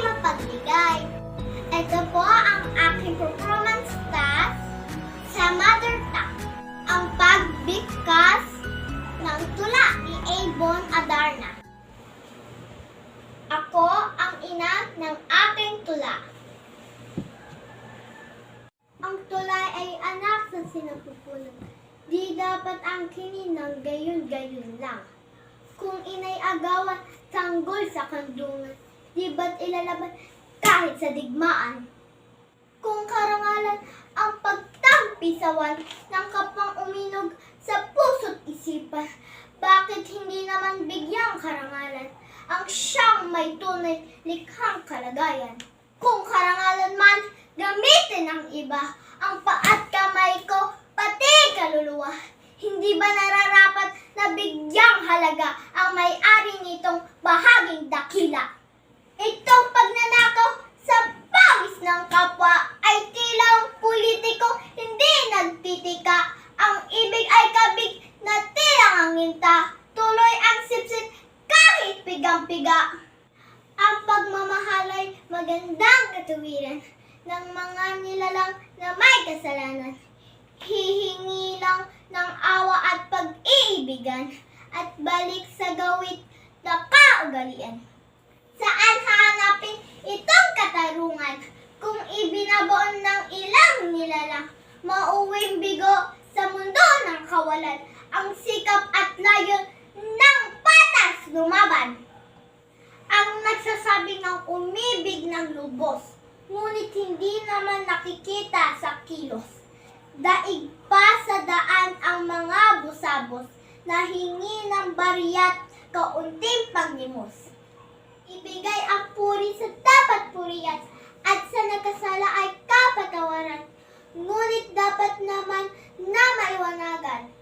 mapagbigay. Ito po ang aking performance task sa mother tongue. Ang pagbigkas ng tula ni Avon Adarna. Ako ang ina ng aking tula. Ang tulay ay anak sa sinapupunan. Di dapat ang kininang gayon-gayon lang. Kung inay agawan, sanggol sa kandungan, di ba't ilalaban kahit sa digmaan? Kung karangalan ang pagtampisawan ng kapang uminog sa puso't isipan, bakit hindi naman bigyang karangalan ang siyang may tunay likhang kalagayan? Kung karangalan man, gamitin ng iba ang paa't kamay ko, pati kaluluwa. Hindi ba nararapat na bigyang halaga ang may-ari nitong bahaging dakila? Itong pagnanakaw sa pawis ng kapwa ay tila ang politiko hindi nagtitika. Ang ibig ay kabig na tilang anginta, tuloy ang sipsip kahit pigang-piga. Ang pagmamahal ay magandang katuwiran ng mga nilalang na may kasalanan. Hihingi lang ng awa at pag-iibigan at balik sa gawit na kaugalian. Saan hahanapin itong katarungan kung ibinabaon ng ilang nilalang? Mauwing bigo sa mundo ng kawalan, ang sikap at layon ng patas lumaban. Ang nagsasabi ng umibig ng lubos, ngunit hindi naman nakikita sa kilos. Daig pa sa daan ang mga busabos, nahingi ng bariyat kaunting paglimos. Ibigay ang puri sa dapat purihan at sa nagkasala ay kapatawaran. Ngunit dapat naman na maiwanagan